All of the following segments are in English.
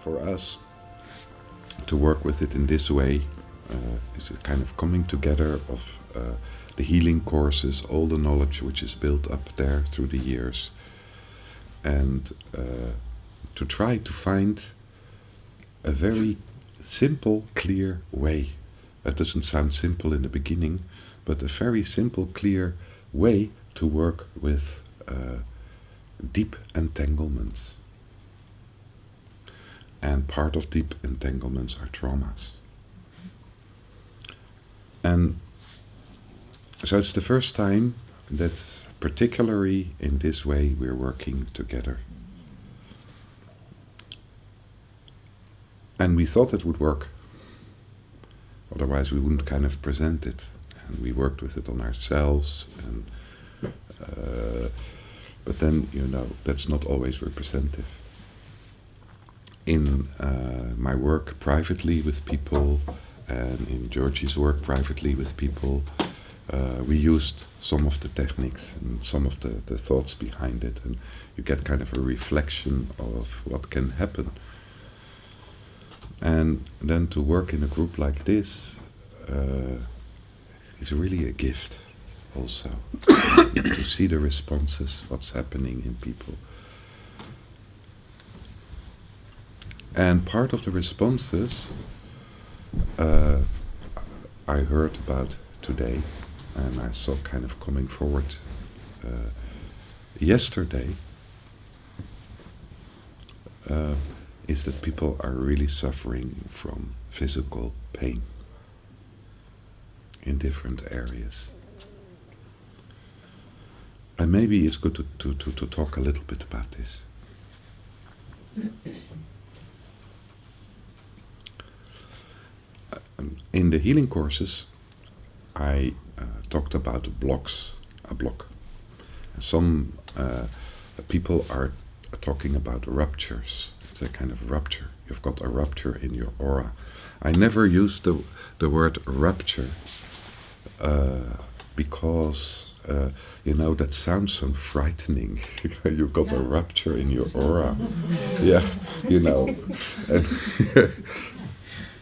for us to work with it in this way is a kind of coming together of the healing courses, all the knowledge which is built up there through the years, and to try to find a very simple, clear way. That doesn't sound simple in the beginning, but a very simple, clear way to work with deep entanglements. And part of deep entanglements are traumas. And so it's the first time that, particularly in this way, we're working together. And we thought it would work. Otherwise we wouldn't kind of present it. And we worked with it on ourselves. And but then, that's not always representative. In my work privately with people, and in Georgie's work privately with people, we used some of the techniques and some of the thoughts behind it, and you get kind of a reflection of what can happen. And then to work in a group like this is really a gift also. To see the responses, what's happening in people. And part of the responses I heard about today, and I saw kind of coming forward yesterday, is that people are really suffering from physical pain in different areas. And maybe it's good to talk a little bit about this. In the healing courses, I talked about blocks, a block. Some people are talking about ruptures. It's a kind of rupture. You've got a rupture in your aura. I never used the word rupture because that sounds so frightening. You've got a rupture in your aura. Yeah,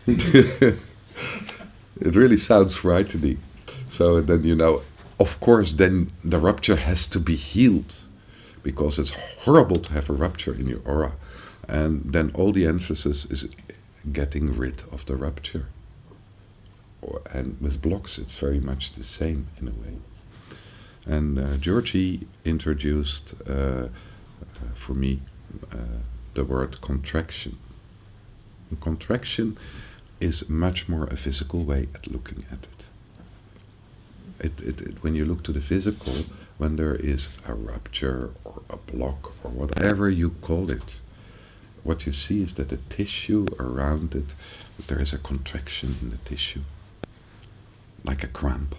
And it really sounds frightening. So then, of course, then the rupture has to be healed, because it's horrible to have a rupture in your aura. And then all the emphasis is getting rid of the rupture. And with blocks, it's very much the same in a way. And Georgie introduced for me the word contraction. And contraction is much more a physical way at looking at it. When you look to the physical, when there is a rupture or a block or whatever you call it, what you see is that the tissue around it, there is a contraction in the tissue, like a cramp.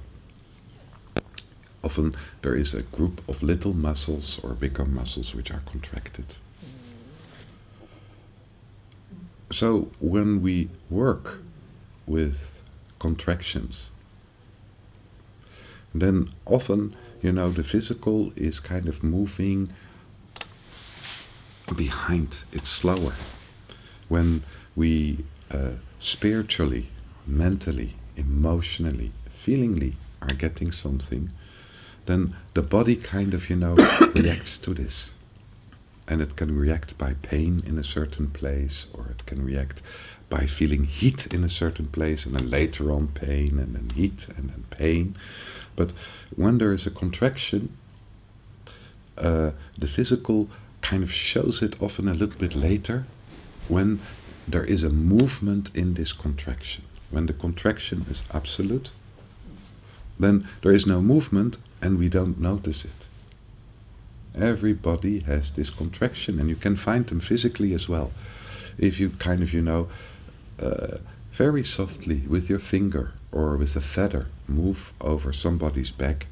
Often there is a group of little muscles or bigger muscles which are contracted. So when we work with contractions, then often, the physical is kind of moving behind. It's slower. When we spiritually, mentally, emotionally, feelingly are getting something, then the body kind of, reacts to this. And it can react by pain in a certain place, or it can react by feeling heat in a certain place, and then later on pain, and then heat, and then pain. But when there is a contraction, the physical kind of shows it often a little bit later, when there is a movement in this contraction. When the contraction is absolute, then there is no movement, and we don't notice it. Everybody has this contraction, and you can find them physically as well. If you kind of, very softly with your finger or with a feather move over somebody's back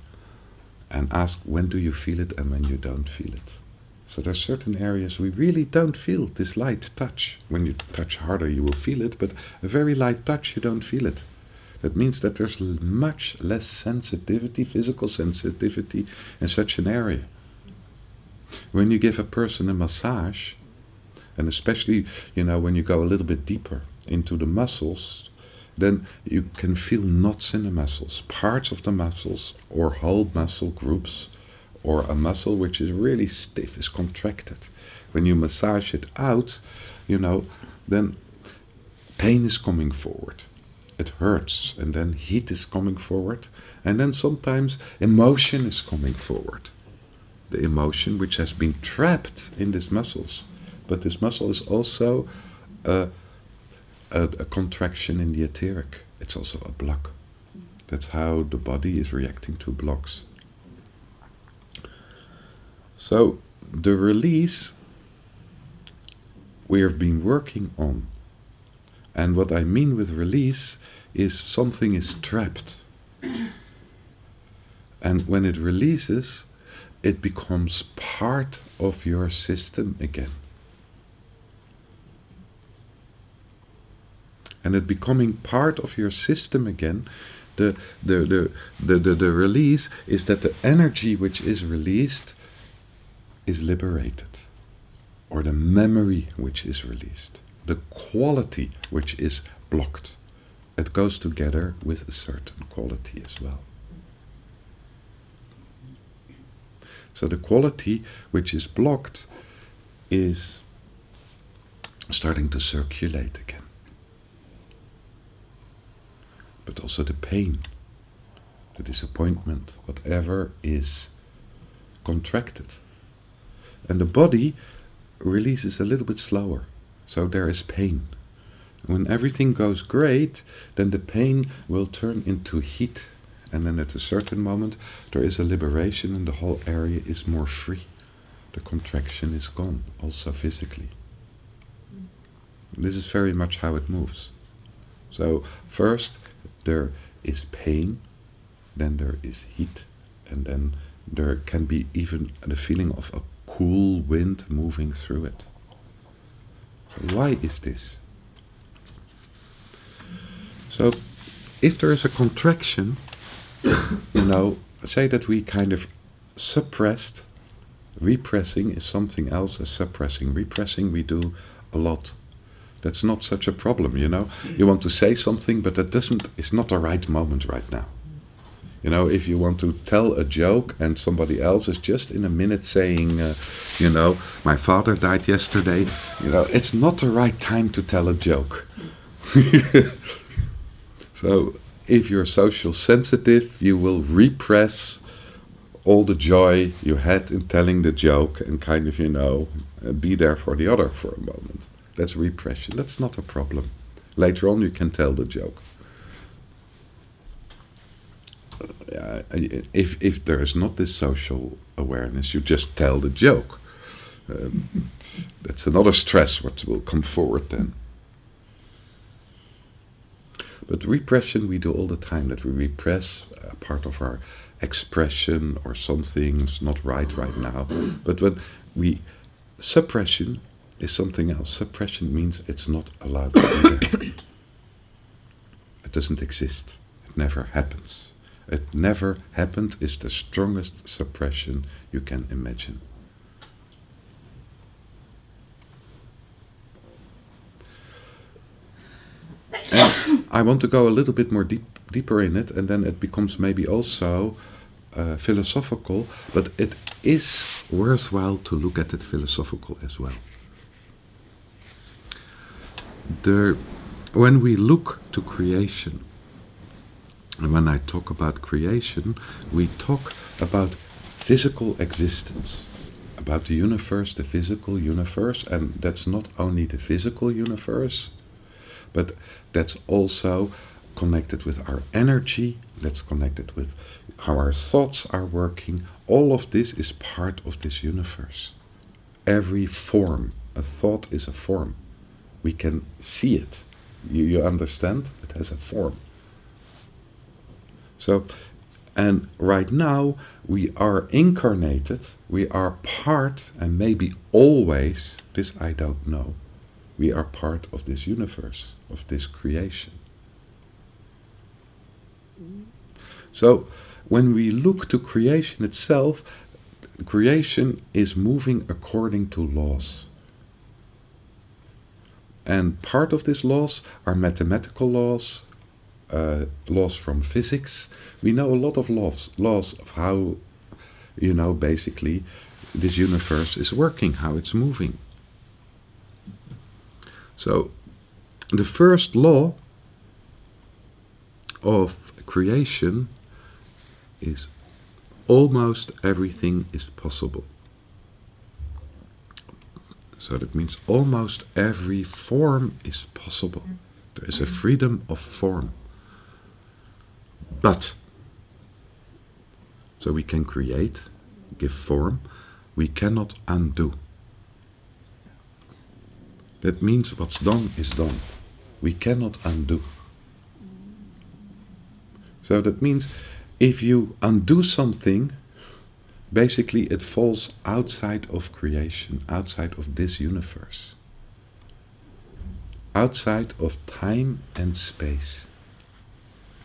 and ask, when do you feel it and when you don't feel it. So there's certain areas we really don't feel this light touch. When you touch harder you will feel it, but a very light touch you don't feel it. That means that there's much less sensitivity, physical sensitivity in such an area. When you give a person a massage, And especially, when you go a little bit deeper into the muscles, then you can feel knots in the muscles, parts of the muscles, or whole muscle groups, or a muscle which is really stiff, is contracted. When you massage it out, then pain is coming forward. It hurts, and then heat is coming forward, and then sometimes emotion is coming forward. The emotion which has been trapped in these muscles. But this muscle is also a contraction in the etheric. It's also a block. That's how the body is reacting to blocks. So the release we have been working on. And what I mean with release is something is trapped. And when it releases, it becomes part of your system again. And it becoming part of your system again, the release is that the energy which is released is liberated. Or the memory which is released. The quality which is blocked. It goes together with a certain quality as well. So the quality which is blocked is starting to circulate again. But also the pain, the disappointment, whatever is contracted. And the body releases a little bit slower, so there is pain. When everything goes great, then the pain will turn into heat, and then at a certain moment there is a liberation and the whole area is more free. The contraction is gone, also physically. This is very much how it moves. So first there is pain, then there is heat, and then there can be even the feeling of a cool wind moving through it. So why is this? So if there is a contraction, say that we kind of suppressed. Repressing is something else as suppressing. Repressing we do a lot. That's not such a problem, You want to say something, but it's not the right moment right now. If you want to tell a joke and somebody else is just in a minute saying, my father died yesterday, it's not the right time to tell a joke. So if you're social sensitive, you will repress all the joy you had in telling the joke and kind of, be there for the other for a moment. That's repression. That's not a problem. Later on you can tell the joke. If there is not this social awareness, you just tell the joke. That's another stress what will come forward then. But repression we do all the time, that we repress a part of our expression or something's not right now. But when suppression is something else. Suppression means it's not allowed to be there. It doesn't exist. It never happens. It never happened is the strongest suppression you can imagine. And I want to go a little bit more deeper in it, and then it becomes maybe also philosophical, but it is worthwhile to look at it philosophical as well. When we look to creation, and when I talk about creation, we talk about physical existence, about the universe, the physical universe, and that's not only the physical universe, but that's also connected with our energy, that's connected with how our thoughts are working. All of this is part of this universe. Every form, a thought is a form. We can see it. You understand? It has a form. So, and right now we are incarnated, we are part, and maybe always, this I don't know, we are part of this universe, of this creation. So, when we look to creation itself, creation is moving according to laws. And part of these laws are mathematical laws, laws from physics. We know a lot of laws of how, basically this universe is working, how it's moving. So the first law of creation is almost everything is possible. So that means almost every form is possible. There is a freedom of form. But, so we can create, give form, we cannot undo. That means what's done is done. We cannot undo. So that means if you undo something, basically it falls outside of creation, outside of this universe, outside of time and space.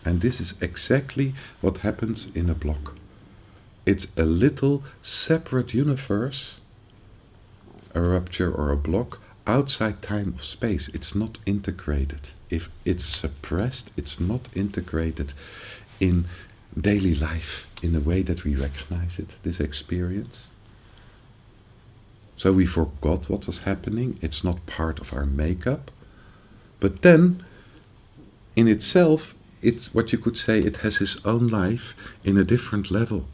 And this is exactly what happens in a block. It's a little separate universe, a rupture or a block, outside time of space. It's not integrated. If it's suppressed, it's not integrated in daily life in the way that we recognize it, this experience. So we forgot what was happening. It's not part of our makeup. But then, in itself, it's what you could say, it has its own life in a different level.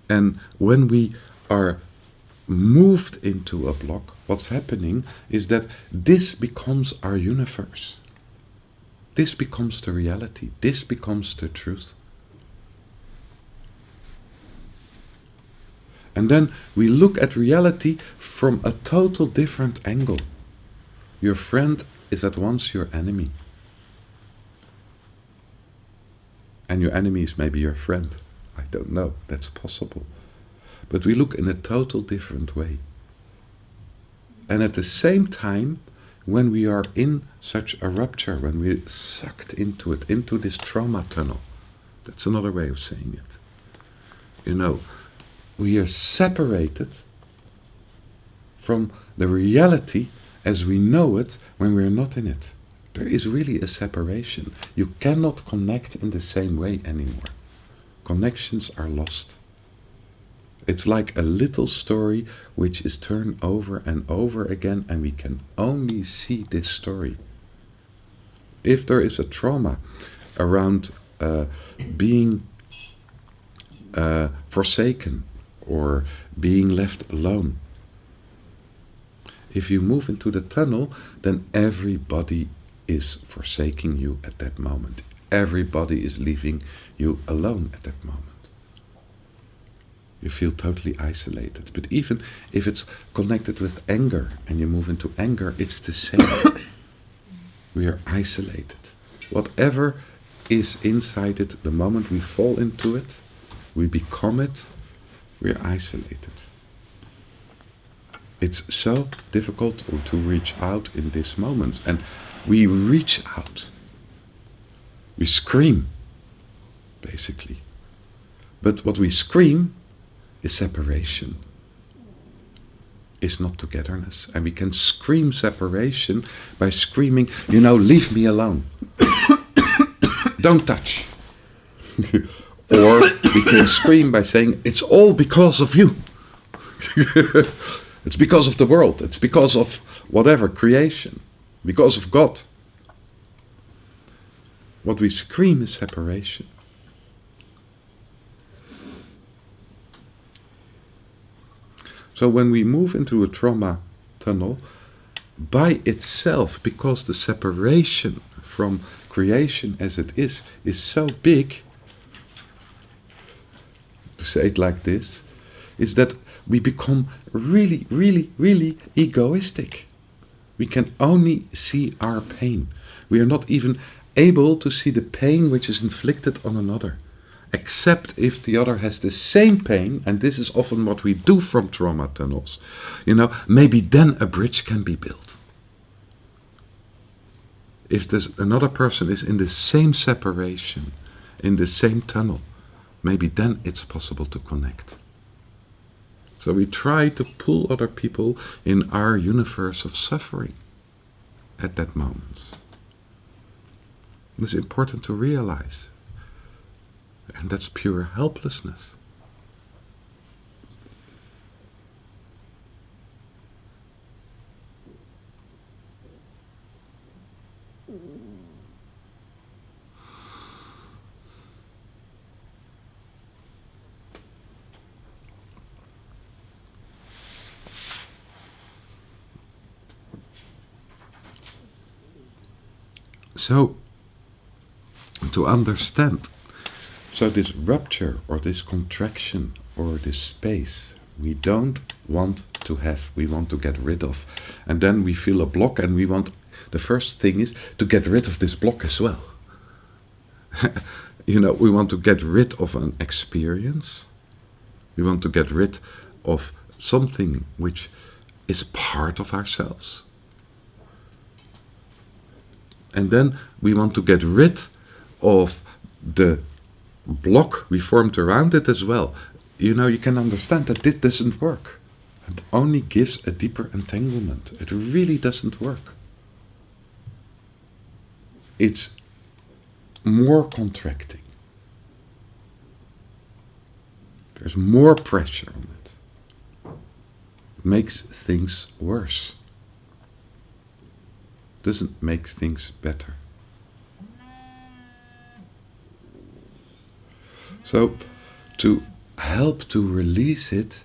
And when we are moved into a block, what's happening is that this becomes our universe. This becomes the reality. This becomes the truth. And then we look at reality from a total different angle. Your friend is at once your enemy. And your enemy is maybe your friend. I don't know. That's possible. But we look in a total different way. And at the same time, when we are in such a rupture, when we're sucked into it, into this trauma tunnel, that's another way of saying it. We are separated from the reality as we know it when we're not in it. There is really a separation. You cannot connect in the same way anymore. Connections are lost. It's like a little story which is turned over and over again, and we can only see this story. If there is a trauma around being forsaken or being left alone, if you move into the tunnel, then everybody is forsaking you at that moment. Everybody is leaving you alone at that moment. You feel totally isolated. But even if it's connected with anger and you move into anger, it's the same. We are isolated. Whatever is inside it, the moment we fall into it, we become it, we are isolated. It's so difficult to reach out in this moment. And we reach out. We scream, basically. But what we scream is separation. Is not togetherness. And we can scream separation by screaming, leave me alone. Don't touch. Or we can scream by saying, it's all because of you. It's because of the world. It's because of whatever, creation. Because of God. What we scream is separation. So when we move into a trauma tunnel, by itself, because the separation from creation as it is so big, to say it like this, is that we become really, really, really egoistic. We can only see our pain. We are not even able to see the pain which is inflicted on another. Except if the other has the same pain, and this is often what we do from trauma tunnels, maybe then a bridge can be built. If another person is in the same separation, in the same tunnel, maybe then it's possible to connect. So we try to pull other people in our universe of suffering at that moment. It's important to realize. And that's pure helplessness. So, to understand, so this rupture or this contraction or this space we don't want to have, we want to get rid of. And then we feel a block and we want, the first thing is to get rid of this block as well. We want to get rid of an experience. We want to get rid of something which is part of ourselves. And then we want to get rid of the block we formed around it as well. You can understand that this doesn't work. It only gives a deeper entanglement. It really doesn't work. It's more contracting. There's more pressure on it. It makes things worse. Doesn't make things better. So, to help to release it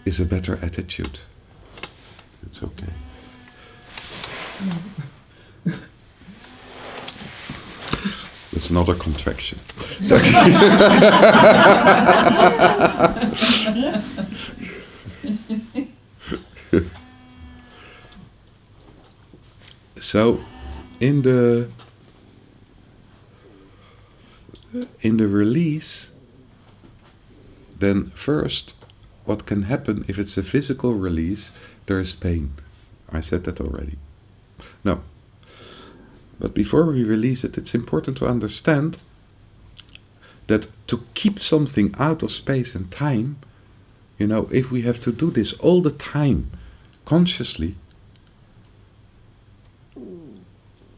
is a better attitude. It's okay. It's not a contraction. So, in the release, then first, what can happen if it's a physical release, there is pain. I said that already. No. But before we release it, it's important to understand that to keep something out of space and time, if we have to do this all the time, consciously,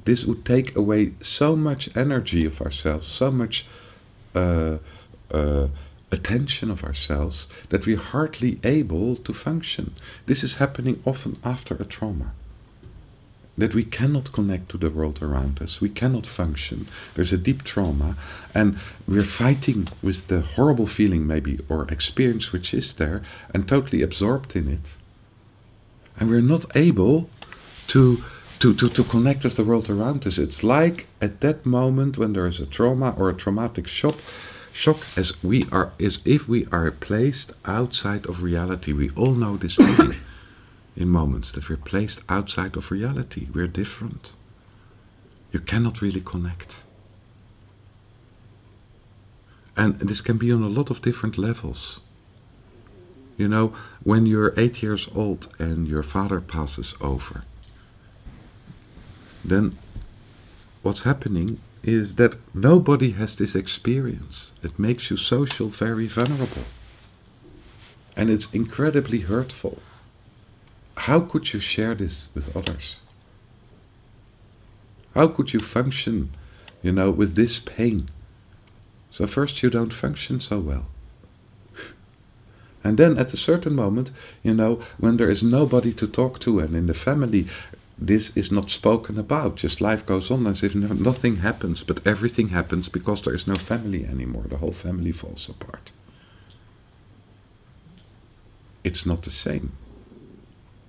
this would take away so much energy of ourselves, so much attention of ourselves, that we're hardly able to function. This is happening often after a trauma. That we cannot connect to the world around us, we cannot function. There's a deep trauma, and we're fighting with the horrible feeling maybe, or experience which is there, and totally absorbed in it. And we're not able to connect with the world around us. It's like at that moment when there is a trauma or a traumatic shock, as if we are placed outside of reality. We all know this feeling in moments that we're placed outside of reality. We're different. You cannot really connect. And this can be on a lot of different levels. When you're 8 years old and your father passes over, then what's happening is that nobody has this experience. It makes you social very vulnerable. And it's incredibly hurtful. How could you share this with others? How could you function, with this pain? So first you don't function so well. And then at a certain moment, when there is nobody to talk to, and in the family this is not spoken about, just life goes on as if nothing happens, but everything happens because there is no family anymore. The whole family falls apart. It's not the same.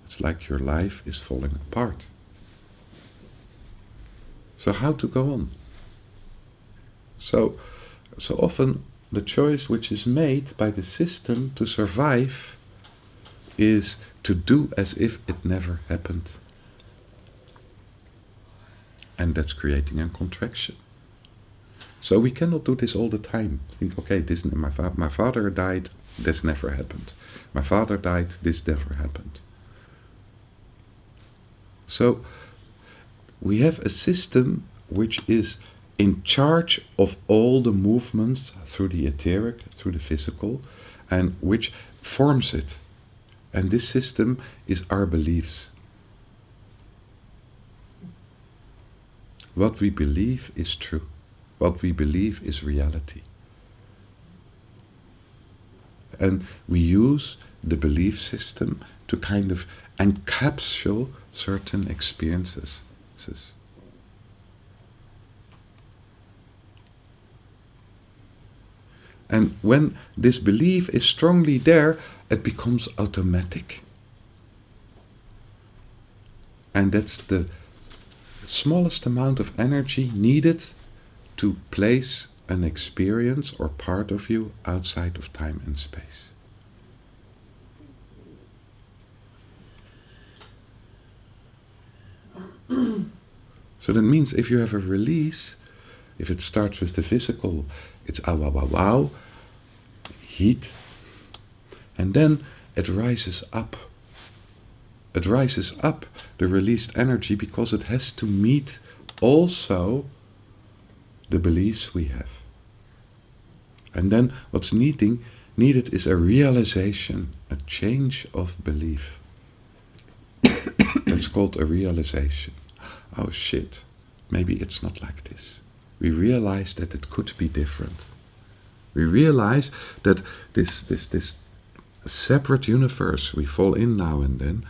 It's like your life is falling apart. So how to go on? So often the choice which is made by the system to survive is to do as if it never happened. And that's creating a contraction. So we cannot do this all the time. Think, okay, my father died, this never happened. My father died, this never happened. So we have a system which is in charge of all the movements through the etheric, through the physical, and which forms it. And this system is our beliefs. What we believe is true. What we believe is reality. And we use the belief system to kind of encapsulate certain experiences. And when this belief is strongly there, it becomes automatic. And that's the smallest amount of energy needed to place an experience or part of you outside of time and space. So that means if you have a release, if it starts with the physical, it's ah wow wow wow, heat, and then it rises up. It rises up, the released energy, because it has to meet also the beliefs we have. And then what's needed is a realization, a change of belief. That's called a realization. Oh shit, maybe it's not like this. We realize that it could be different. We realize that this separate universe we fall in now and then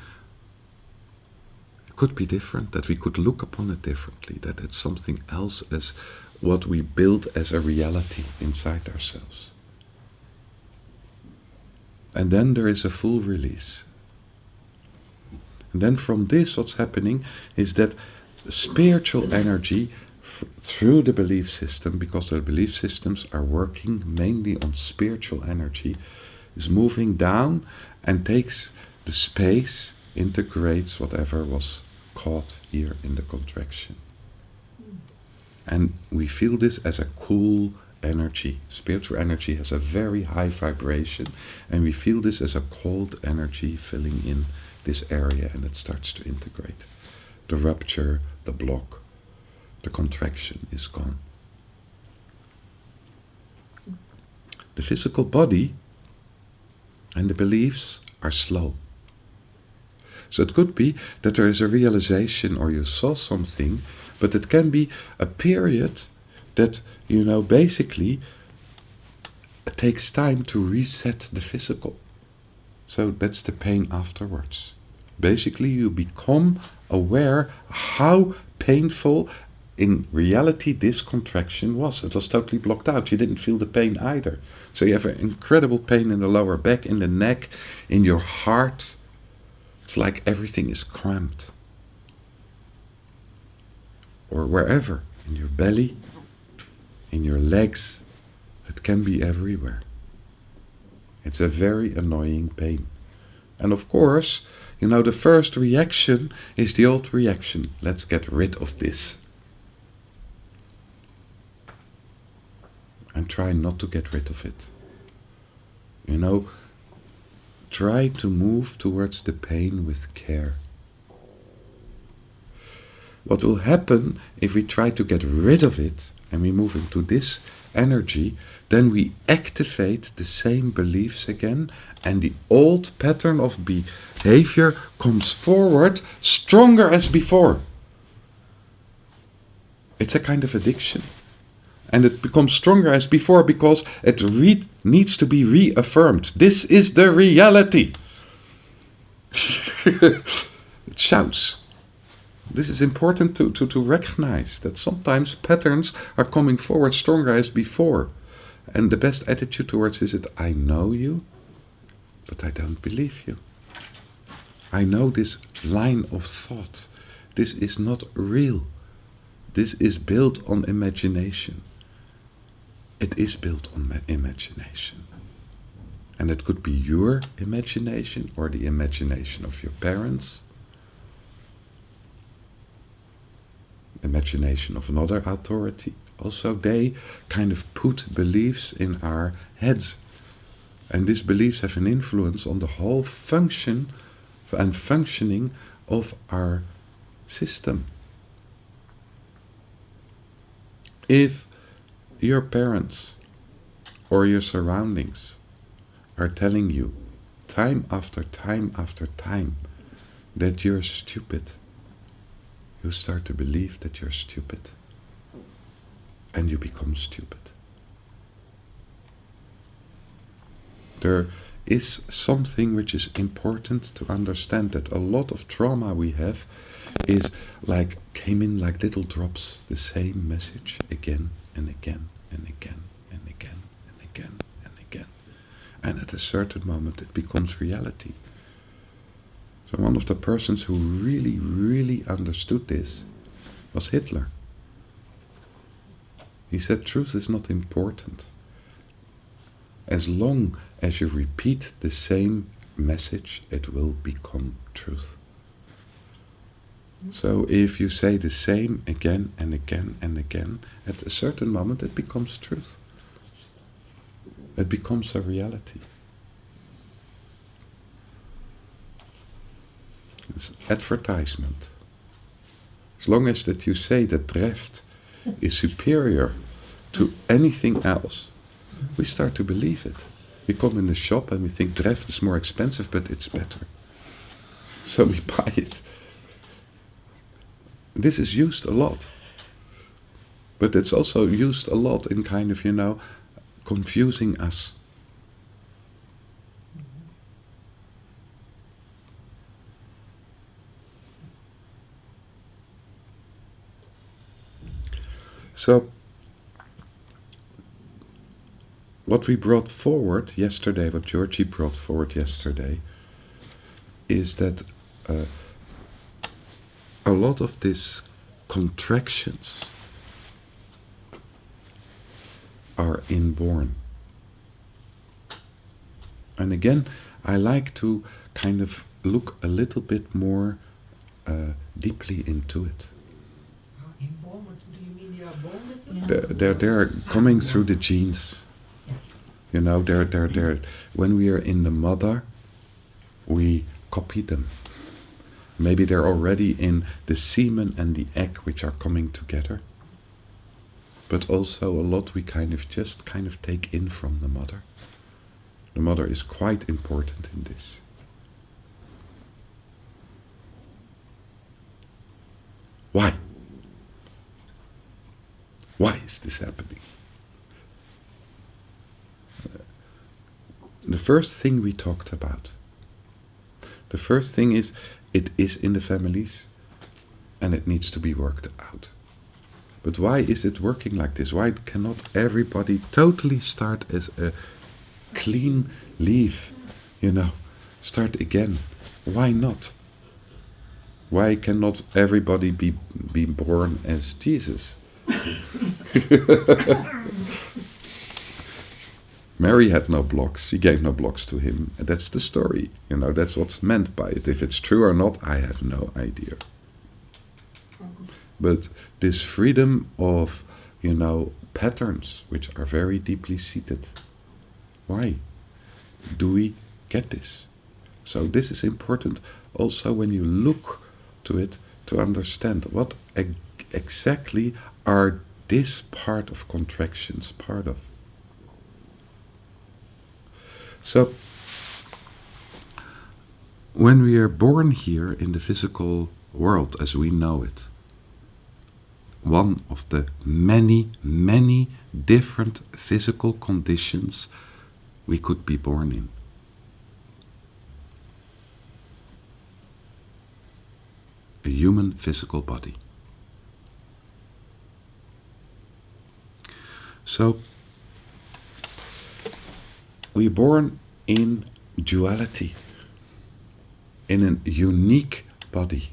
could be different, that we could look upon it differently, that it's something else as what we build as a reality inside ourselves. And then there is a full release. And then from this what's happening is that spiritual energy through the belief system, because the belief systems are working mainly on spiritual energy, is moving down and takes the space, integrates whatever was caught here in the contraction. And we feel this as a cool energy. Spiritual energy has a very high vibration, and we feel this as a cold energy filling in this area, and it starts to integrate. The rupture, the block, the contraction is gone. The physical body and the beliefs are slow. So it could be that there is a realization or you saw something, but it can be a period that, basically it takes time to reset the physical. So that's the pain afterwards. Basically you become aware how painful in reality this contraction was. It was totally blocked out. You didn't feel the pain either. So you have an incredible pain in the lower back, in the neck, in your heart. It's like everything is cramped. Or wherever, in your belly, in your legs, it can be everywhere. It's a very annoying pain. And of course, the first reaction is the old reaction. Let's get rid of this. And try not to get rid of it. Try to move towards the pain with care. What will happen if we try to get rid of it and we move into this energy, then we activate the same beliefs again, and the old pattern of behavior comes forward stronger as before. It's a kind of addiction. And it becomes stronger as before because it needs to be reaffirmed. This is the reality. It shouts. This is important to recognize, that sometimes patterns are coming forward stronger as before. And the best attitude towards this is, I know you, but I don't believe you. I know this line of thought. This is not real. This is built on imagination. It is built on imagination. And it could be your imagination or the imagination of your parents, imagination of another authority. Also, they kind of put beliefs in our heads. And these beliefs have an influence on the whole function and functioning of our system. If your parents or your surroundings are telling you time after time after time that you're stupid, you start to believe that you're stupid. And you become stupid. There is something which is important to understand, that a lot of trauma we have is like, came in like little drops, the same message again and again and again and again and again and again. And at a certain moment it becomes reality. So one of the persons who really, really understood this was Hitler. He said truth is not important. As long as you repeat the same message, it will become truth. So if you say the same again and again and again, at a certain moment it becomes truth. It becomes a reality. It's advertisement. As long as that you say that Dreft is superior to anything else, we start to believe it. We come in the shop and we think Dreft is more expensive, but it's better. So we buy it. This is used a lot. But it's also used a lot in kind of, confusing us. So, what we brought forward yesterday, what Georgie brought forward yesterday, is that a lot of these contractions are inborn. And again, I like to kind of look a little bit more deeply into it. Inborn, what do you mean? They are born with it? They're coming through the genes. They're when we are in the mother, we copy them. Maybe they're already in the semen and the egg, which are coming together. But also a lot we just take in from the mother. The mother is quite important in this. Why? Why is this happening? The first thing we talked about. The first thing is, it is in the families and it needs to be worked out. But why is it working like this? Why cannot everybody totally start as a clean leaf? Start again. Why not? Why cannot everybody be born as Jesus? Mary had no blocks. She gave no blocks to him. And that's the story. That's what's meant by it. If it's true or not, I have no idea. But this freedom of, patterns which are very deeply seated. Why do we get this? So this is important also when you look to it to understand what exactly are this part of contractions part of. So, when we are born here in the physical world as we know it, one of the many, many different physical conditions we could be born in. A human physical body. So, we're born in duality, in a unique body,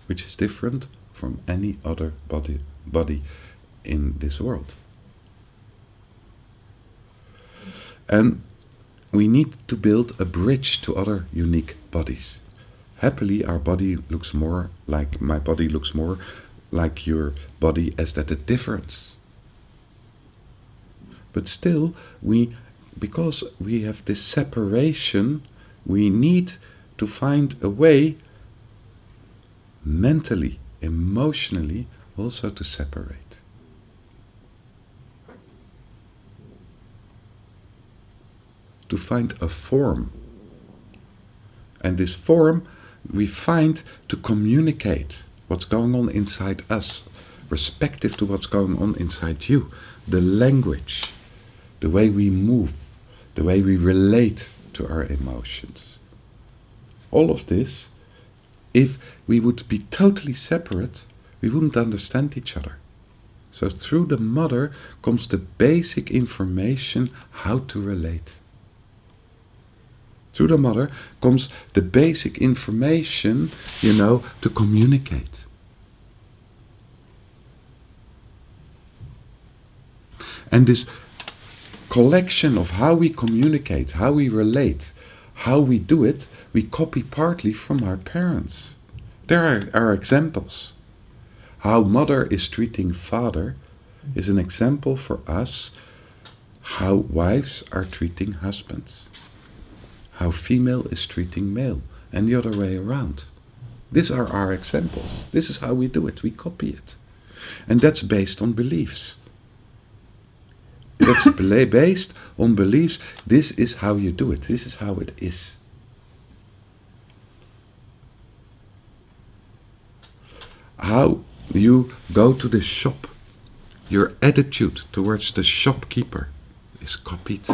which is different from any other body in this world. And we need to build a bridge to other unique bodies. Happily, our body looks more like, my body looks more like your body, as that a difference. But still, because we have this separation, we need to find a way, mentally, emotionally, also to separate. to find a form. And this form we find to communicate what's going on inside us, respective to what's going on inside you. The language, the way we move, the way we relate to our emotions. All of this, if we would be totally separate, we wouldn't understand each other. So through the mother comes the basic information how to relate. Through the mother comes the basic information, to communicate. And this collection of how we communicate, how we relate, how we do it, we copy partly from our parents. There are our examples. How mother is treating father is an example for us how wives are treating husbands. How female is treating male, and the other way around. These are our examples. This is how we do it. We copy it. And that's based on beliefs. That's based on beliefs. This is how you do it. This is how it is. How you go to the shop. Your attitude towards the shopkeeper is copied.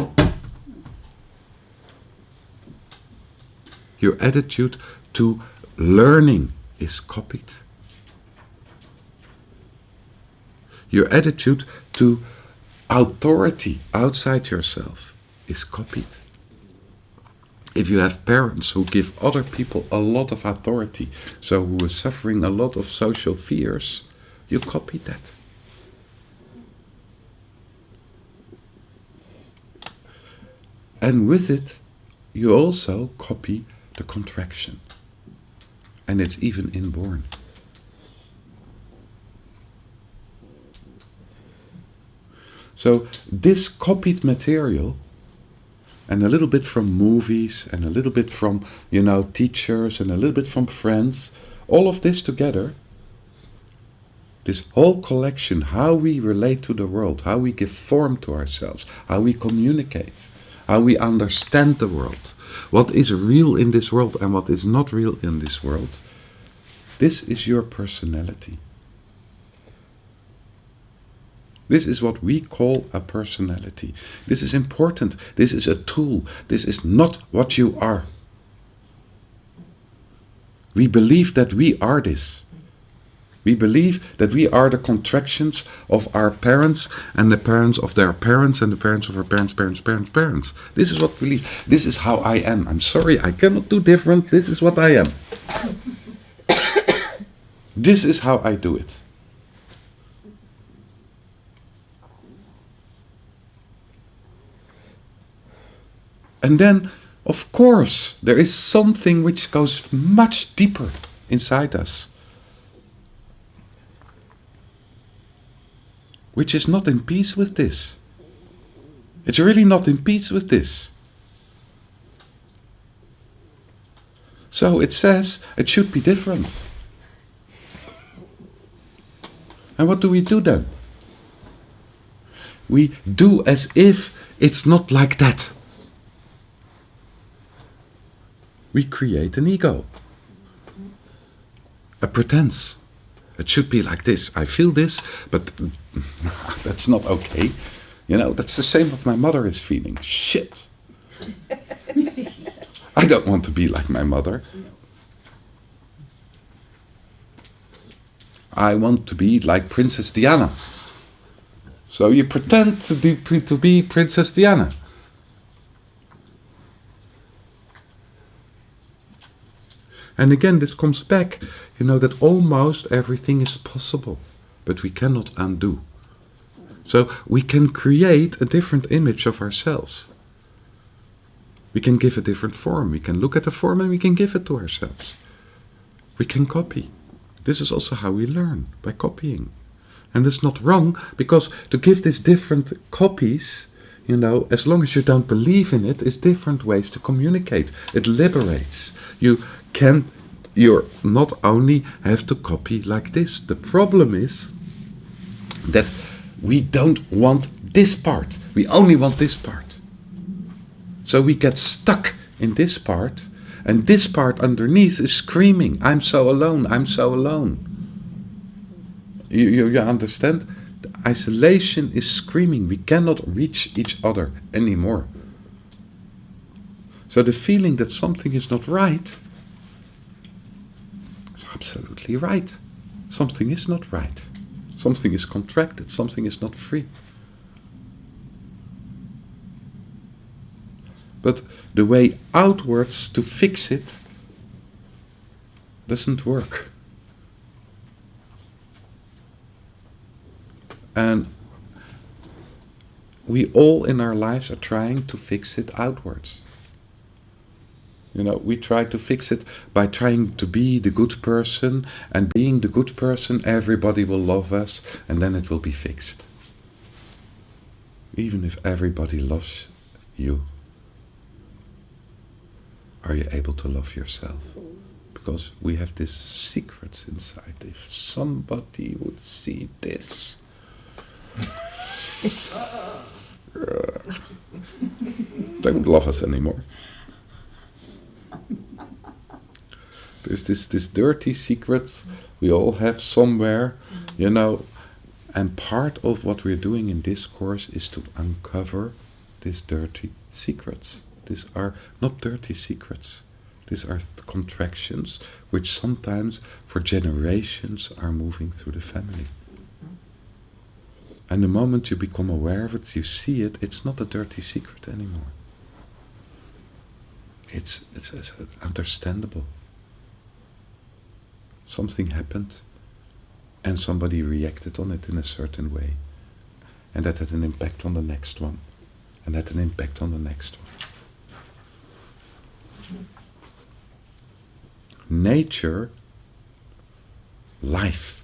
Your attitude to learning is copied. Your attitude to authority outside yourself is copied. If you have parents who give other people a lot of authority, so who are suffering a lot of social fears, you copy that. And with it, you also copy the contraction. And it's even inborn. So this copied material, and a little bit from movies, and a little bit from, teachers, and a little bit from friends, all of this together, this whole collection, how we relate to the world, how we give form to ourselves, how we communicate, how we understand the world, what is real in this world and what is not real in this world, this is your personality. This is what we call a personality. This is important. This is a tool. This is not what you are. We believe that we are this. We believe that we are the contractions of our parents and the parents of their parents and the parents of our parents. This is what we believe. This is how I am. I'm sorry, I cannot do different. This is what I am. This is how I do it. And then, of course, there is something which goes much deeper inside us, which is not in peace with this. It's really not in peace with this. So it says it should be different. And what do we do then? We do as if it's not like that. We create an ego, a pretense. It should be like this. I feel this, but that's not okay. That's the same what my mother is feeling. Shit. I don't want to be like my mother. I want to be like Princess Diana. So you pretend to be Princess Diana. And again, this comes back, that almost everything is possible, but we cannot undo. So we can create a different image of ourselves. We can give a different form. We can look at the form and we can give it to ourselves. We can copy. This is also how we learn, by copying. And it's not wrong, because to give these different copies, as long as you don't believe in it, is different ways to communicate. It liberates. You're not only have to copy like this. The problem is that we don't want this part. We only want this part. So we get stuck in this part, and this part underneath is screaming, I'm so alone, I'm so alone. You understand? The isolation is screaming, we cannot reach each other anymore. So the feeling that something is not right is absolutely right. Something is not right. Something is contracted, something is not free. But the way outwards to fix it doesn't work. And we all in our lives are trying to fix it outwards. You know, we try to fix it by trying to be the good person, and being the good person, everybody will love us, and then it will be fixed. Even if everybody loves you, are you able to love yourself? Because we have these secrets inside. If somebody would see this, they wouldn't love us anymore. There's this dirty secrets we all have somewhere, you know, and part of what we're doing in this course is to uncover these dirty secrets. These are not dirty secrets. These are contractions which sometimes for generations are moving through the family. And the moment you become aware of it, you see it, it's not a dirty secret anymore. It's understandable. Something happened and somebody reacted on it in a certain way. And that had an impact on the next one. And had an impact on the next one. Nature, life,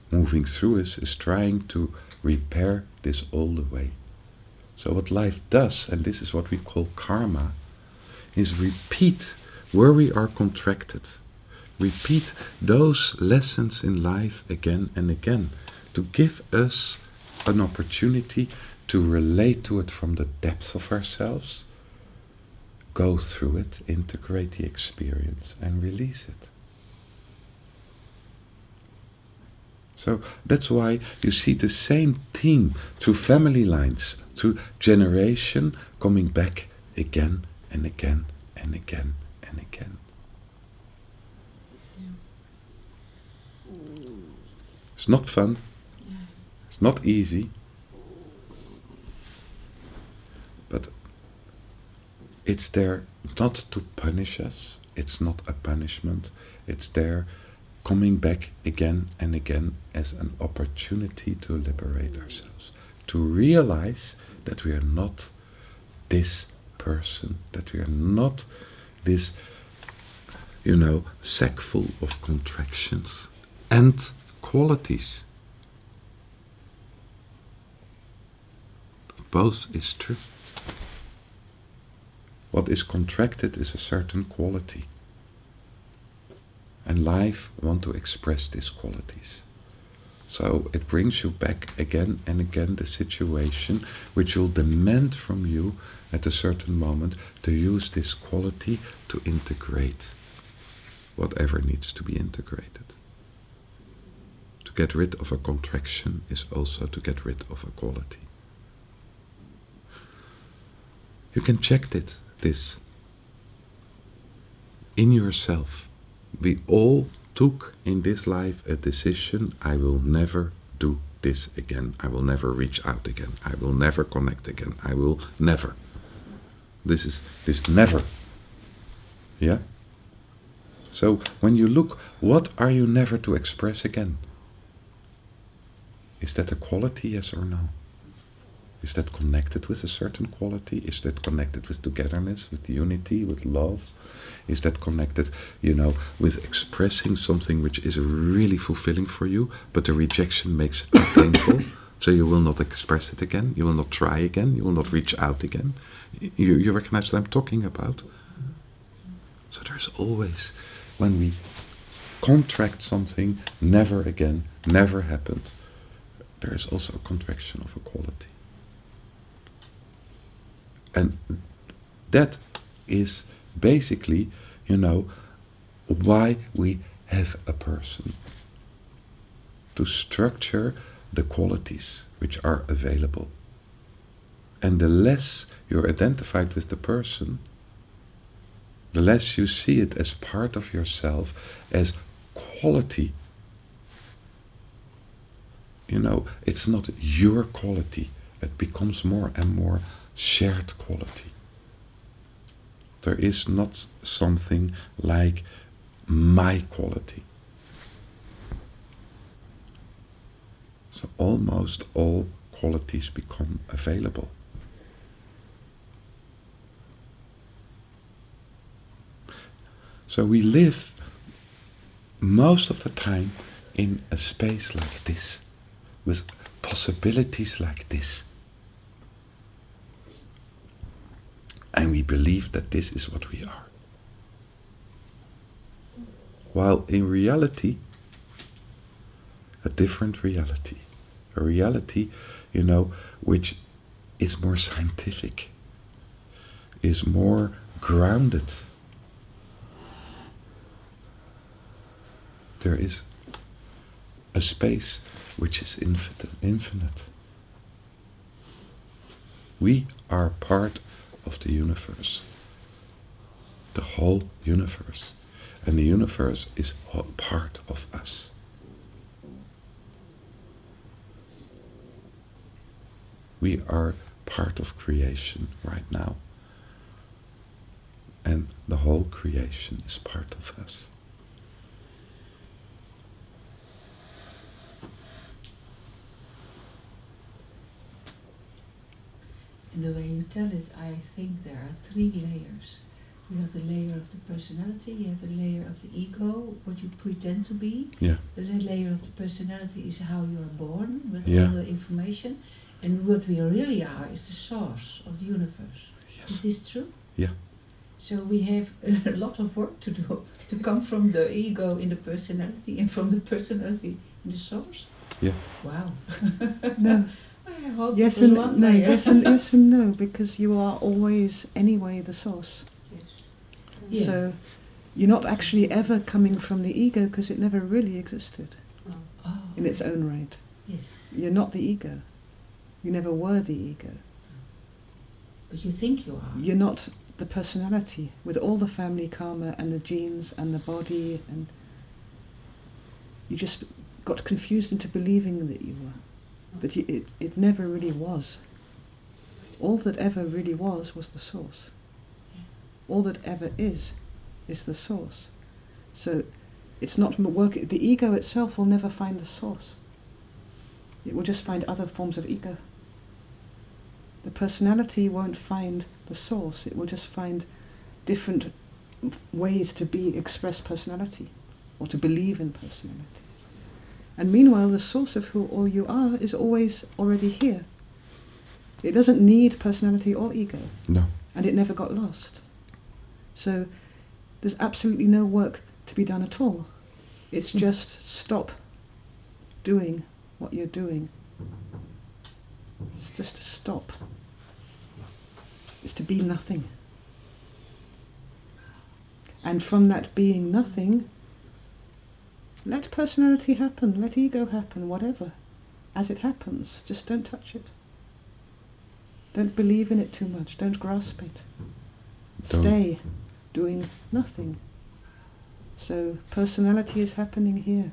moving through us is trying to repair this all the way. So what life does, and this is what we call karma, is repeat where we are contracted. Repeat those lessons in life again and again to give us an opportunity to relate to it from the depths of ourselves, go through it, integrate the experience and release it. So that's why you see the same theme through family lines, through generation, coming back again and again and again and again. It's not fun. It's not easy. But it's there not to punish us. It's not a punishment. It's there coming back again and again as an opportunity to liberate ourselves. To realize that we are not this person. That we are not this, sack full of contractions and qualities. Both is true. What is contracted is a certain quality. And life wants to express these qualities. So it brings you back again and again the situation which will demand from you at a certain moment to use this quality to integrate whatever needs to be integrated. To get rid of a contraction is also to get rid of a quality. You can check this in yourself. We all took in this life a decision: I will never do this again. I will never reach out again. I will never connect again. I will never. This never. Yeah? So when you look, what are you never to express again? Is that a quality, yes or no? Is that connected with a certain quality? Is that connected with togetherness, with unity, with love? Is that connected, with expressing something which is really fulfilling for you, but the rejection makes it too painful, so you will not express it again, you will not try again, you will not reach out again? You recognize what I'm talking about? So there's always, when we contract something, never again, never happened, there is also a contraction of a quality. And that is basically, why we have a person. To structure the qualities which are available. And the less you're identified with the person, the less you see it as part of yourself, as quality. It's not your quality. It becomes more and more shared quality. There is not something like my quality. So almost all qualities become available. So we live most of the time in a space like this, with possibilities like this. And we believe that this is what we are. While in reality, a different reality. A reality, which is more scientific, is more grounded. There is a space which is infinite. We are part of the universe. The whole universe. And the universe is part of us. We are part of creation right now. And the whole creation is part of us. In the way you tell it, I think there are 3 layers. You have the layer of the personality, you have the layer of the ego, what you pretend to be. Yeah. The layer of the personality is how you are born, with Yeah. all the information. And what we really are is the source of the universe. Yes. Is this true? Yeah. So we have a lot of work to do, to come from the ego in the personality and from the personality in the source. Yeah. Wow. No. I hope Yes it was and one no. layer. Yes and no, because you are always anyway the source. Yes. Yeah. So you're not actually ever coming from the ego because it never really existed Oh, in its own right. yes. You're not the ego. You never were the ego. But you think you are. You're not the personality with all the family karma and the genes and the body, and you just got confused into believing that you were. But it never really was. All that ever really was the source. All that ever is the source. So it's not work. The ego itself will never find the source. It will just find other forms of ego. The personality won't find the source. It will just find different ways to express personality, or to believe in personality. And meanwhile, the source of who all you are is always already here. It doesn't need personality or ego. No. And it never got lost. So there's absolutely no work to be done at all. It's just stop doing what you're doing. It's just to stop. It's to be nothing. And from that being nothing, let personality happen, let ego happen, whatever. As it happens, just don't touch it. Don't believe in it too much, don't grasp it. Stay doing nothing. So personality is happening here.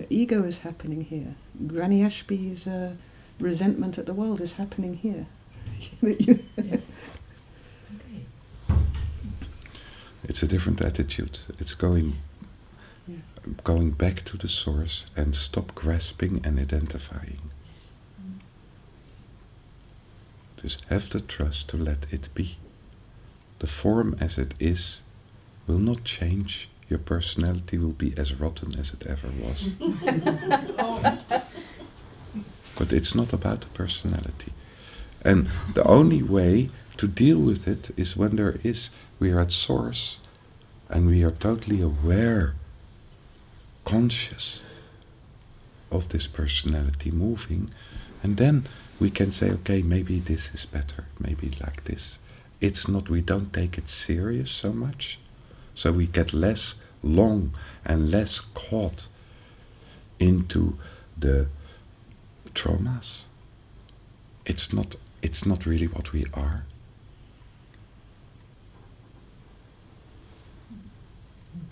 Ego is happening here. Granny Ashby's resentment at the world is happening here. Okay. It's a different attitude. It's going back to the source and stop grasping and identifying. Just have the trust to let it be. The form as it is will not change. Your personality will be as rotten as it ever was. But it's not about the personality. And the only way to deal with it is when we are at source and we are totally aware, conscious of this personality moving, And then we can say, okay, maybe this is better, maybe like this. It's not, we don't take it serious so much, so we get less long and less caught into the traumas. It's not really what we are.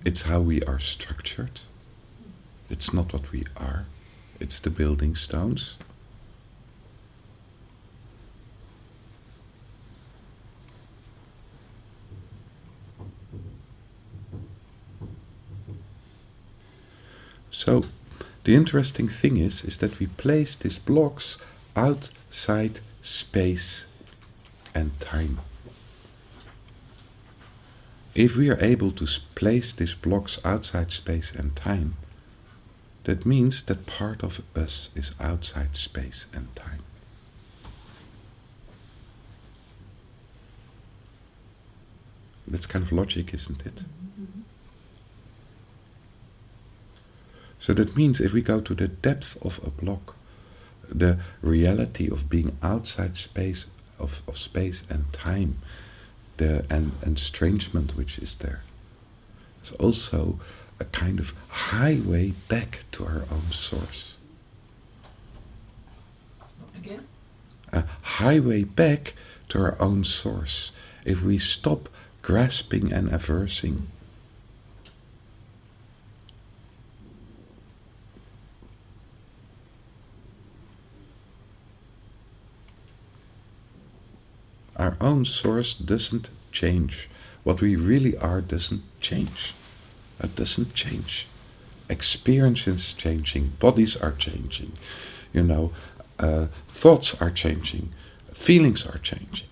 It's how we are structured. It's not what we are. It's the building stones. So the interesting thing is that we place these blocks outside space and time. If we are able to place these blocks outside space and time, that means that part of us is outside space and time. That's kind of logic, isn't it? Mm-hmm. So that means if we go to the depth of a block, the reality of being outside space, of space and time, the estrangement which is there, is also a kind of highway back to our own source. Again? A highway back to our own source. If we stop grasping and aversing, our own source doesn't change. What we really are doesn't change. It doesn't change. Experience is changing. Bodies are changing. Thoughts are changing. Feelings are changing.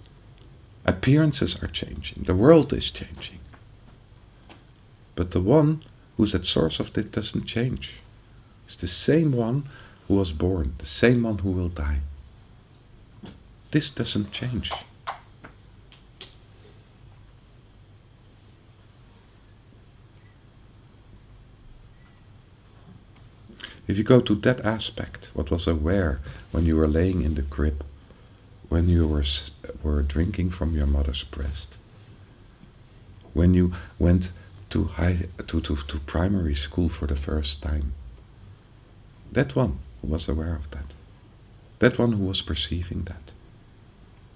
Appearances are changing. The world is changing. But the one who's at source of it doesn't change. It's the same one who was born, the same one who will die. This doesn't change. If you go to that aspect, what was aware when you were laying in the crib, when you were drinking from your mother's breast, when you went to primary school for the first time, that one who was aware of that one who was perceiving that,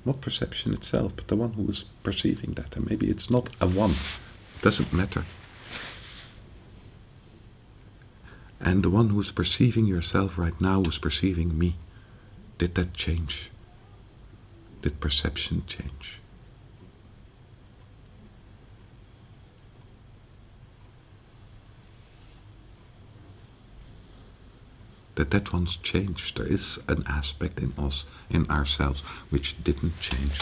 not perception itself, but the one who was perceiving that, and maybe it's not a one, it doesn't matter. And the one who's perceiving yourself right now was perceiving me. Did that change? Did perception change? That one's changed. There is an aspect in us, in ourselves, which didn't change.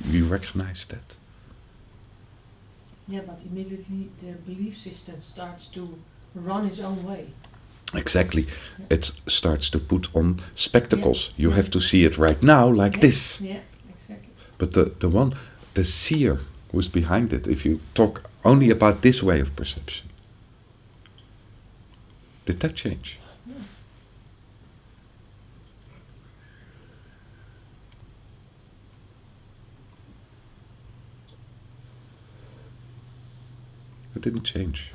You recognize that? Yeah, but immediately the belief system starts to run its own way. Exactly. Yeah. It starts to put on spectacles. Yeah. You Yeah. have to see it right now like this. Yeah, exactly. But the seer who's behind it, if you talk only about this way of perception, did that change? Yeah. It didn't change.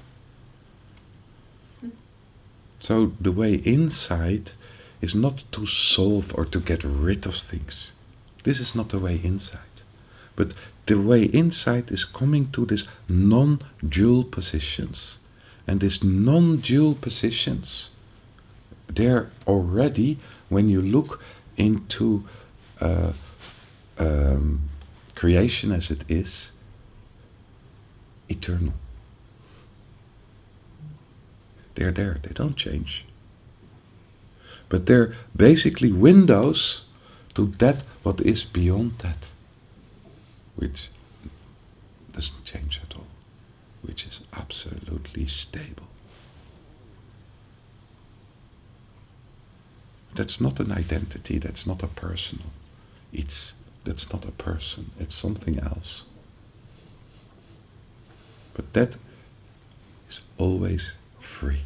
So the way inside is not to solve or to get rid of things. This is not the way inside. But the way inside is coming to this non-dual positions. And these non-dual positions, they're already, when you look into creation as it is, eternal. They're there, they don't change. But they're basically windows to that what is beyond that, which doesn't change at all, which is absolutely stable. That's not an identity, that's not a personal. That's not a person, it's something else. But that is always free.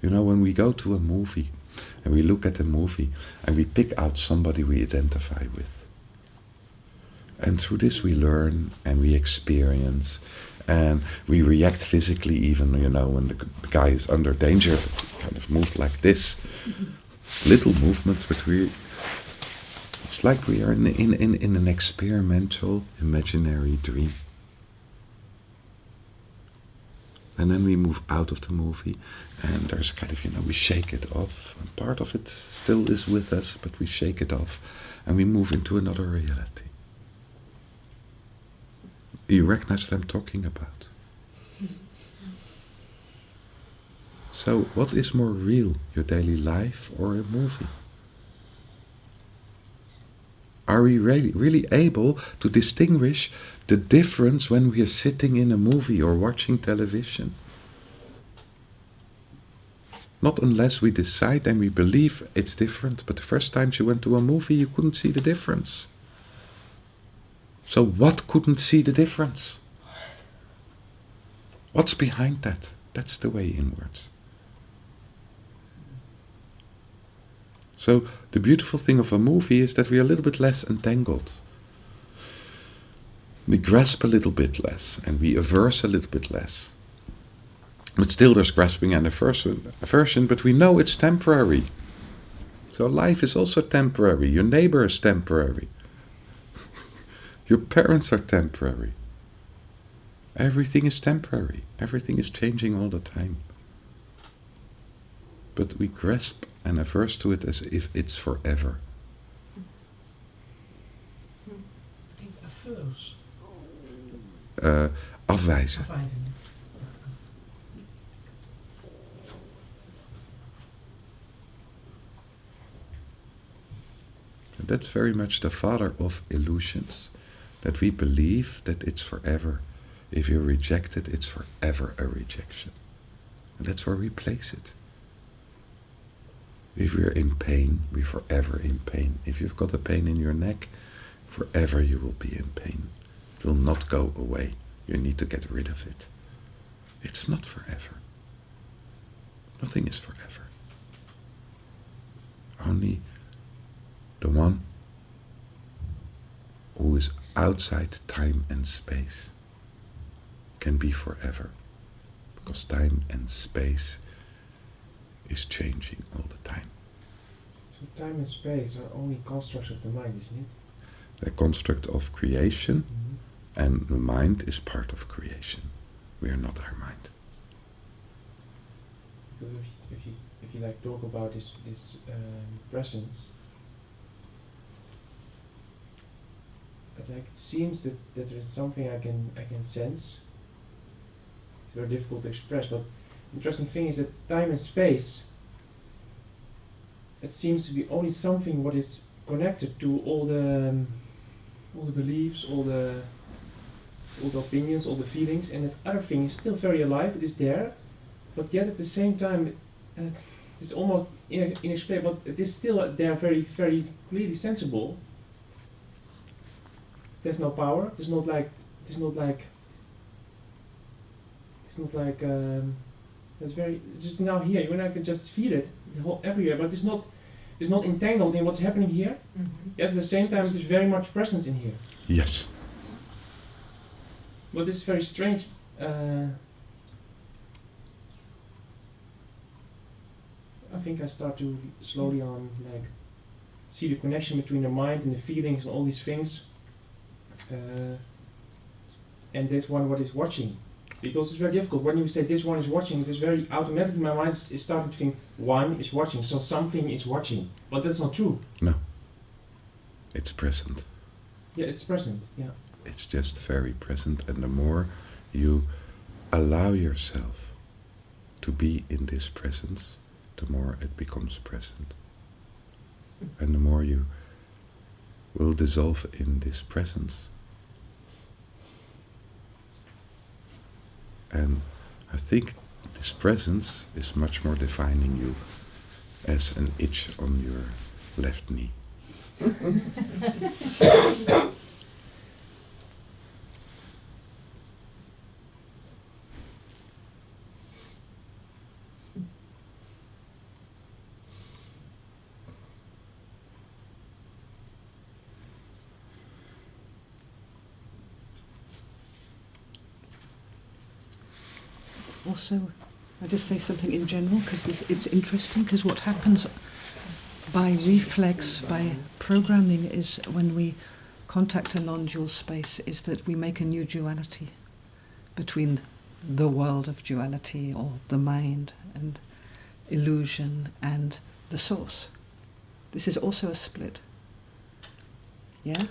You know, when we go to a movie and we look at a movie and we pick out somebody we identify with. And through this we learn and we experience and we react physically even, you know, when the guy is under danger, we kind of move like this. Little movements, but it's like we are in an experimental, imaginary dream. And then we move out of the movie, and there's kind of, you know, we shake it off. And part of it still is with us, but we shake it off, and we move into another reality. You recognize what I'm talking about? So, what is more real, your daily life or a movie? Are we really able to distinguish the difference when we are sitting in a movie or watching television? Not unless we decide and we believe it's different, but the first times you went to a movie you couldn't see the difference. So what couldn't see the difference? What's behind that? That's the way inwards. So the beautiful thing of a movie is that we are a little bit less entangled. We grasp a little bit less and we averse a little bit less. But still there's grasping and aversion, but we know it's temporary. So life is also temporary. Your neighbor is temporary. Your parents are temporary. Everything is temporary. Everything is changing all the time. But we grasp and averse to it as if it's forever. Ik denk averse. Afwijzen. Afwijzen. That's very much the father of illusions, that we believe that it's forever. If you reject it, it's forever a rejection. And that's where we place it. If we're in pain, we're forever in pain. If you've got a pain in your neck, forever you will be in pain. It will not go away. You need to get rid of it. It's not forever. Nothing is forever. Only the one who is outside time and space can be forever. Because time and space is changing all the time. So time and space are only constructs of the mind, isn't it? The construct of creation, and the mind is part of creation. We are not our mind. Because if you like talk about this presence, but like it seems that there is something I can sense. It's very difficult to express, but the interesting thing is that time and space, it seems to be only something what is connected to all the beliefs, all the opinions, all the feelings, and that other thing is still very alive. It is there, but yet at the same time, it's almost inexplicable. But it is still there, very, very clearly sensible. There's no power. It's not like. It's very just now here. When I can just feel it everywhere, but it's not entangled in what's happening here. Mm-hmm. Yet at the same time, it is very much present in here. Yes. But it's very strange. I think I start to slowly on see the connection between the mind and the feelings and all these things. And this one, what is watching? Because it's very difficult. When you say this one is watching, it is very automatically my mind is starting to think one is watching, so something is watching. But that's not true. No. It's present. Yeah, it's present. Yeah. It's just very present, and the more you allow yourself to be in this presence, the more it becomes present. And the more you will dissolve in this presence. And I think this presence is much more defining you as an itch on your left knee. also, I'll just say something in general because it's interesting, because what happens by reflex, by programming, is when we contact a non-dual space, is that we make a new duality between the world of duality, or the mind and illusion, and the source. This is also a split. Yeah?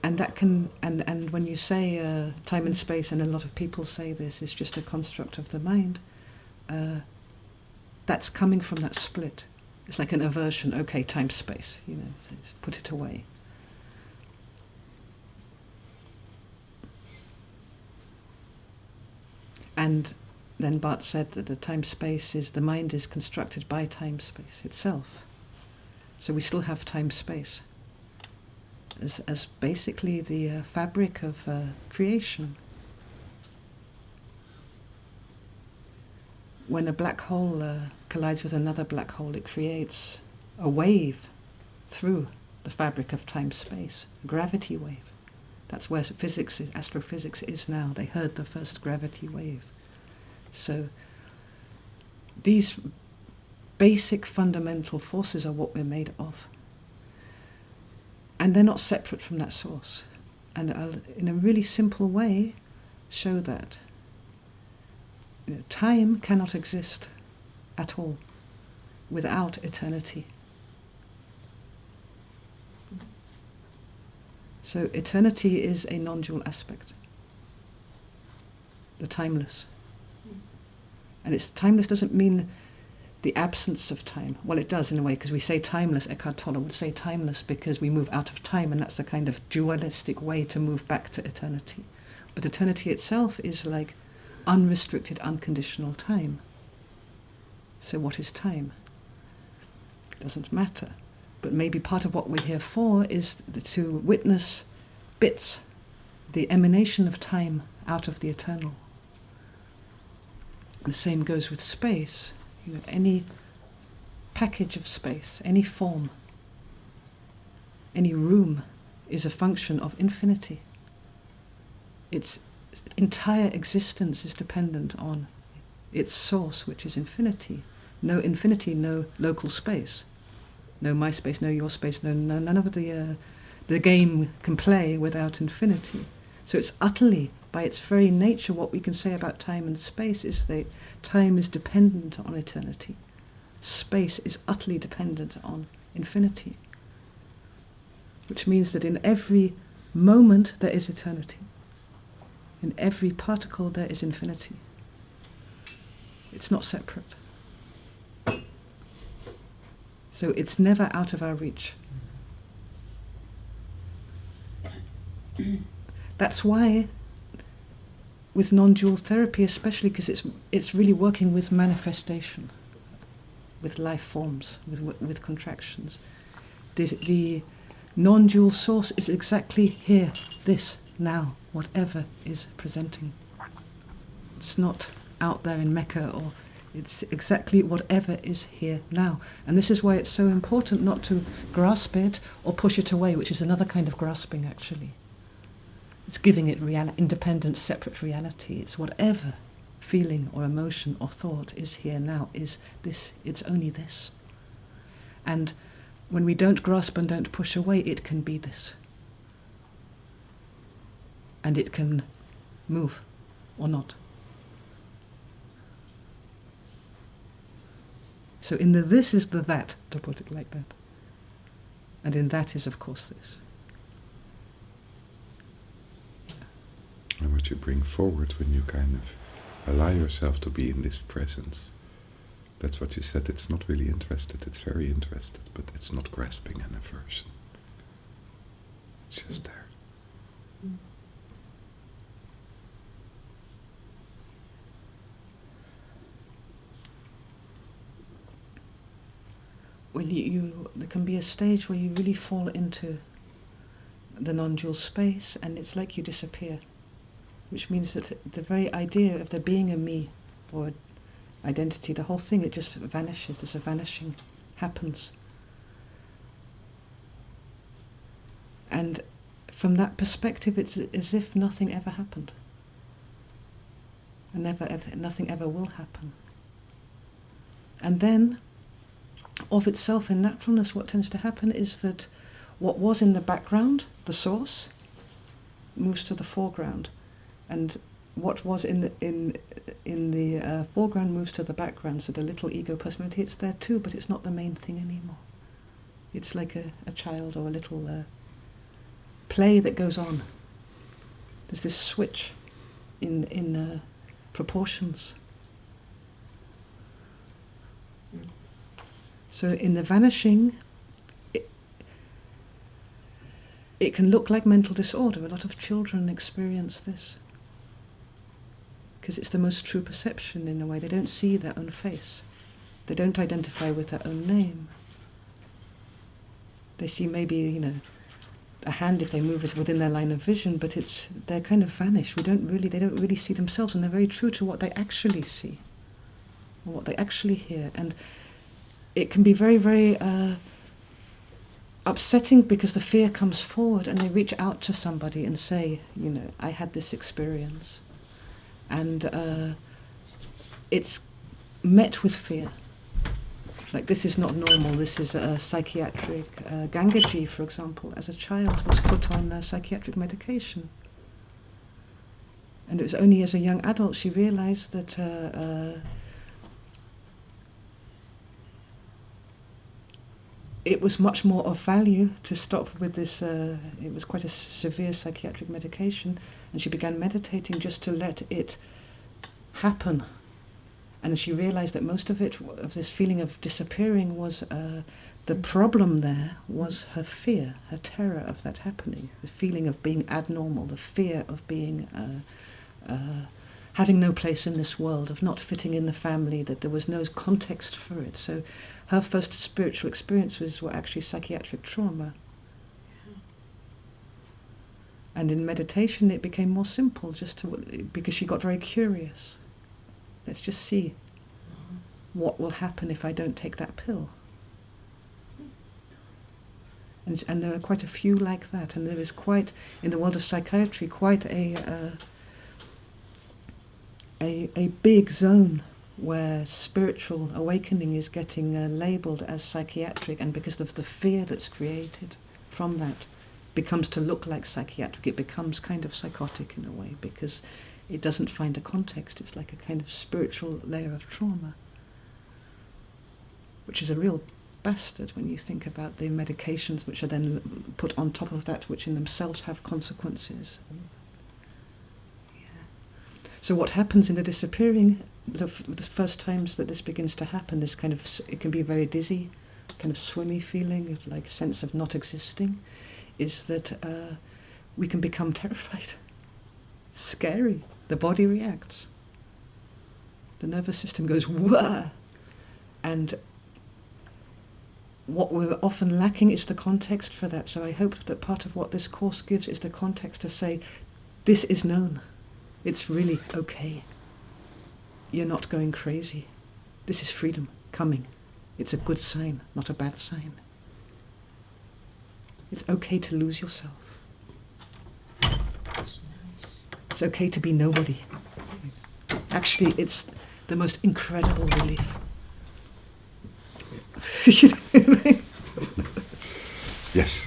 And that can, and when you say time and space, and a lot of people say this is just a construct of the mind, that's coming from that split. It's like an aversion. Okay, time, space. Put it away. And then Bart said that the time-space is, the mind is constructed by time-space itself. So we still have time-space as basically the fabric of creation. When a black hole collides with another black hole, it creates a wave through the fabric of time-space, a gravity wave. That's where physics, astrophysics is now. They heard the first gravity wave. So these basic fundamental forces are what we're made of. And they're not separate from that source. And I'll, in a really simple way, show that. Time cannot exist at all without eternity. So eternity is a non-dual aspect, the timeless. And it's timeless doesn't mean the absence of time. Well, it does in a way, because we say timeless. Eckhart Tolle would say timeless because we move out of time, and that's the kind of dualistic way to move back to eternity. But eternity itself is like unrestricted, unconditional time. So what is time? It doesn't matter. But maybe part of what we're here for is to witness bits, the emanation of time out of the eternal. The same goes with space. Any package of space, any form, any room is a function of infinity. Its entire existence is dependent on its source, which is infinity. No infinity, no local space. No my space, no your space, none of the game can play without infinity. So it's utterly, by its very nature, what we can say about time and space is that time is dependent on eternity. Space is utterly dependent on infinity. Which means that in every moment there is eternity. In every particle there is infinity. It's not separate. So it's never out of our reach. That's why, with non-dual therapy especially, because it's really working with manifestation, with life forms, with contractions. The non-dual source is exactly here, this, now, whatever is presenting. It's not out there in Mecca, or it's exactly whatever is here now. And this is why it's so important not to grasp it or push it away, which is another kind of grasping, actually. It's giving it independent, separate reality. It's whatever feeling or emotion or thought is here now, is this, it's only this. And when we don't grasp and don't push away, it can be this. And it can move or not. So in the this is the that, to put it like that. And in that is, of course, this. And what you bring forward when you kind of allow yourself to be in this presence. That's what you said, it's not really interested, it's very interested, but it's not grasping an aversion. It's just there. When there can be a stage where you really fall into the non-dual space, and it's like you disappear, which means that the very idea of there being a me or identity, the whole thing, it just vanishes. There's a vanishing happens. And from that perspective, it's as if nothing ever happened. and nothing ever will happen. And then, of itself, in naturalness, what tends to happen is that what was in the background, the source, moves to the foreground, and what was in the foreground moves to the background. So the little ego personality, it's there too, but it's not the main thing anymore. It's like a child or a little play that goes on. There's this switch in proportions. So in the vanishing, it can look like mental disorder. A lot of children experience this because it's the most true perception in a way. They don't see their own face. They don't identify with their own name. They see maybe, a hand if they move it within their line of vision, but they're kind of vanished. They don't really see themselves, and they're very true to what they actually see, or what they actually hear. And it can be very, very upsetting because the fear comes forward and they reach out to somebody and say, I had this experience. And it's met with fear. Like, this is not normal, this is a psychiatric... Gangaji, for example, as a child, was put on psychiatric medication. And it was only as a young adult she realized that it was much more of value to stop with this, it was quite a severe psychiatric medication, and she began meditating just to let it happen. And she realized that most of this feeling of disappearing was, the problem there was her fear, her terror of that happening, the feeling of being abnormal, the fear of being, having no place in this world, of not fitting in the family, that there was no context for it. So her first spiritual experiences were actually psychiatric trauma. And in meditation it became more simple, because she got very curious. Let's just see what will happen if I don't take that pill. And there are quite a few like that, and there is quite, in the world of psychiatry, quite a big zone where spiritual awakening is getting labelled as psychiatric, and because of the fear that's created from that, becomes to look like psychiatric. It becomes kind of psychotic in a way, because it doesn't find a context. It's like a kind of spiritual layer of trauma, which is a real bastard when you think about the medications which are then put on top of that, which in themselves have consequences. So what happens in the disappearing, the first times that this begins to happen, this kind of, it can be very dizzy, kind of swimmy feeling of like a sense of not existing, is that we can become terrified. It's scary. The body reacts. The nervous system goes wah, and what we're often lacking is the context for that. So I hope that part of what this course gives is the context to say, this is known. It's really okay. You're not going crazy. This is freedom coming. It's a good sign, not a bad sign. It's okay to lose yourself. It's okay to be nobody. Actually, it's the most incredible relief. You know what I mean? Yes.